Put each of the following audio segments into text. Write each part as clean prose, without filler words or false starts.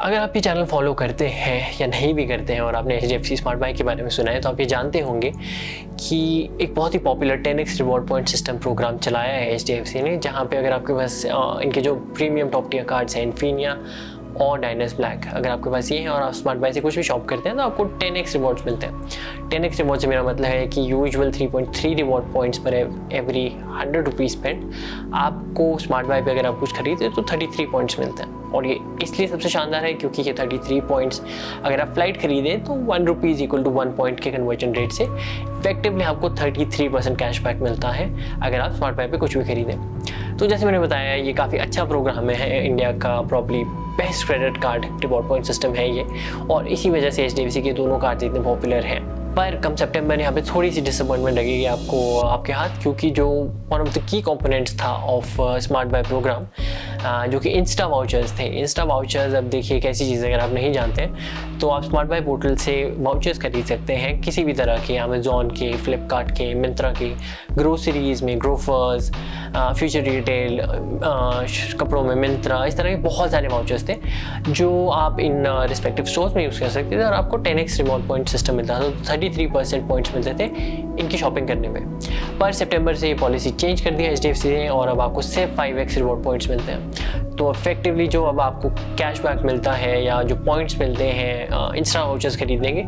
अगर आप ये चैनल फॉलो करते हैं या नहीं भी करते हैं और आपने HDFC स्मार्ट बाय के बारे में सुना है तो आप ये जानते होंगे कि एक बहुत ही popular 10x reward point system program चलाया है HDFC ने, जहाँ पे अगर आपके पास इनके जो प्रीमियम टॉप टियर कार्ड्स हैं इन्फिनिया और डायनस ब्लैक, अगर आपके पास ये है और आप स्मार्ट बाय से कुछ भी शॉप करते हैं तो आपको 10x रिवॉर्ड्स मिलते हैं। 10x रिवॉर्ड से मेरा मतलब है कि यूजुअल 3.3 रिवॉर्ड पॉइंट्स पर एवरी 100 रुपीज़ स्पेंड आपको स्मार्ट बाय पे अगर आप कुछ खरीदते तो 33 पॉइंट्स मिलते हैं। और ये इसलिए सबसे शानदार है क्योंकि ये 33 पॉइंट्स अगर आप फ्लाइट खरीदें तो 1 रुपीज़ इक्वल टू 1 पॉइंट के कन्वर्जन रेट से इफेक्टिवली आपको 33% कैशबैक मिलता है अगर आप स्मार्ट बाय पे कुछ भी खरीदें। तो जैसे मैंने बताया ये काफ़ी अच्छा प्रोग्राम है, इंडिया का probably best credit card reward point system है ये, और इसी वजह से HDFC के दोनों कार्ड इतने पॉपुलर हैं। पर कम सितंबर यहाँ पे थोड़ी सी डिसअपॉइंटमेंट लगेगी आपको आपके हाथ, क्योंकि जो one of the key components था ऑफ स्मार्ट बाय प्रोग्राम जो कि इंस्टा वाउचर्स थे। इंस्टा वाउचर्स अब देखिए एक ऐसी चीज़, अगर आप नहीं जानते हैं तो आप स्मार्ट बाय पोर्टल से वाउचर्स खरीद सकते हैं किसी भी तरह के, अमेजोन के, फ्लिपकार्ट के, मिंत्रा के, ग्रोसरीज़ में ग्रोफर्स, फ्यूचर रिटेल, कपड़ों में मिंत्रा, इस तरह के बहुत सारे वाउचर्स थे जो आप इन रिस्पेक्टिव स्टोर्स में यूज़ कर सकते थे और आपको 10x रिवॉर्ड पॉइंट सिस्टम मिलता था, तो 33% पॉइंट्स मिलते थे इनकी शॉपिंग करने में। पर सितंबर से ये पॉलिसी चेंज कर दिया HDFC ने और अब आपको सिर्फ 5x रिवॉर्ड पॉइंट्स मिलते हैं। तो इफेक्टिवली जो अब आपको कैशबैक मिलता है या जो पॉइंट्स मिलते हैं इंस्टा वाउचर्स खरीदने के,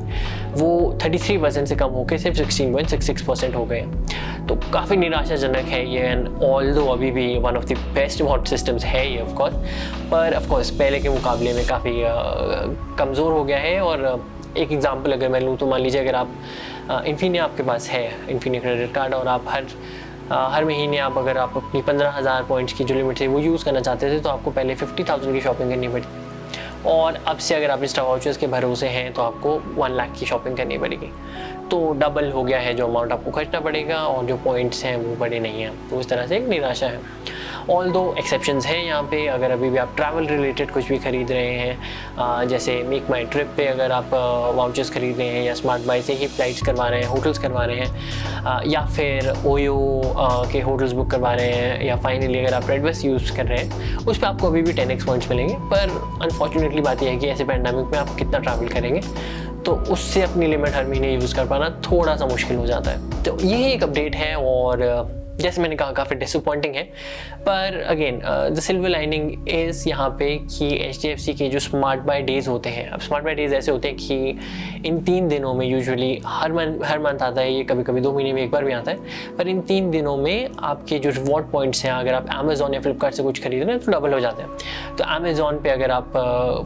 वो 33% से कम होकर सिर्फ 16.66% हो गए। तो काफ़ी निराशाजनक है ये, एंड ऑल्दो अभी भी one of the best reward systems है ये ऑफकोर्स, पर ऑफकोर्स पहले के मुकाबले में काफ़ी कमज़ोर हो गया है। और एक एग्जांपल अगर मैं लूँ तो मान लीजिए अगर आप इन्फिनिया आपके पास है, इन्फिनिया क्रेडिट कार्ड, और आप हर महीने आप अगर आप अपनी 15,000 पॉइंट्स की जो लिमिट है वो यूज़ करना चाहते थे तो आपको पहले 50,000 की शॉपिंग करनी पड़ी, और अब से अगर आप इंस्टा वाउचर्स के भरोसे हैं तो आपको 1 लाख की शॉपिंग करनी पड़ेगी। तो डबल हो गया है जो अमाउंट आपको खर्चना पड़ेगा, और जो पॉइंट्स हैं वो बड़े नहीं हैं। तो इस तरह से एक निराशा है। ऑल्दो एक्सेप्शंस हैं यहाँ पे, अगर अभी भी आप ट्रैवल रिलेटेड कुछ भी खरीद रहे हैं, जैसे मेक माई ट्रिप पे अगर आप वाउचर्स खरीद रहे हैं, या स्मार्ट बाय से ही फ्लाइट्स करवा रहे हैं, होटल्स करवा रहे हैं, या फिर ओयो के होटल्स बुक करवा रहे हैं, या फाइनली अगर आप रेडबस यूज़ कर रहे हैं उस पर आपको अभी भी 10x पॉइंट्स मिलेंगे। पर अनफॉर्चुनेटली बात यह है कि ऐसे पैंडेमिक में आप कितना ट्रैवल करेंगे, तो उससे अपनी लिमिट हर महीने यूज़ कर पाना थोड़ा सा मुश्किल हो जाता है। तो ये एक अपडेट है, और जैसे मैंने कहा काफ़ी डिसअपॉइंटिंग है। पर again the silver lining is यहाँ पे कि HDFC के जो स्मार्ट बाय डेज़ होते हैं, अब स्मार्ट बाय डेज़ ऐसे होते हैं कि इन 3 दिनों में यूजुअली हर मंथ आता है, ये कभी कभी 2 महीने में एक बार भी आता है, पर इन 3 दिनों में आपके जो रिवॉर्ड पॉइंट्स हैं, अगर आप अमेजोन या फ्लिपकार्ट से कुछ खरीद रहे हैं तो डबल हो जाते हैं। तो अमेजोन पे अगर आप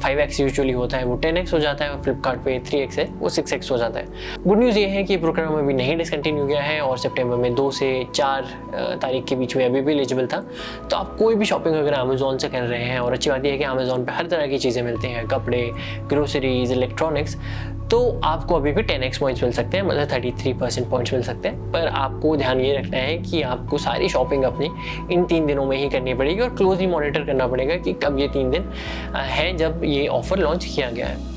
5x यूजुअली होता है वो 10x हो जाता है, और फ्लिपकार्ट पे 3x है वो 6x हो जाता है। गुड न्यूज़ ये है कि प्रोग्राम अभी नहीं डिसकंटिन्यू गया है और सितंबर में 2 से 4 तारीख के बीच में अभी भी एलिजिबल था। तो आप कोई भी शॉपिंग अगर अमेजोन से कर रहे हैं, और अच्छी बात यह है कि अमेजोन पे हर तरह की चीज़ें मिलती हैं, कपड़े, ग्रोसरीज, इलेक्ट्रॉनिक्स, तो आपको अभी भी 10x पॉइंट्स मिल सकते हैं, मतलब 33% पॉइंट्स मिल सकते हैं। पर आपको ध्यान ये रखना है कि आपको सारी शॉपिंग अपनी इन 3 दिनों में ही करनी पड़ेगी, और क्लोजली मॉनिटर करना पड़ेगा कि कब ये 3 दिन हैं जब ये ऑफर लॉन्च किया गया है।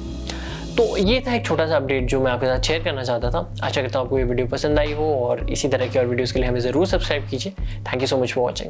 तो ये था एक छोटा सा अपडेट जो मैं आपके साथ शेयर करना चाहता था। आशा करता हूँ आपको ये वीडियो पसंद आई हो, और इसी तरह की और वीडियोज़ के लिए हमें ज़रूर सब्सक्राइब कीजिए। Thank you so much for watching.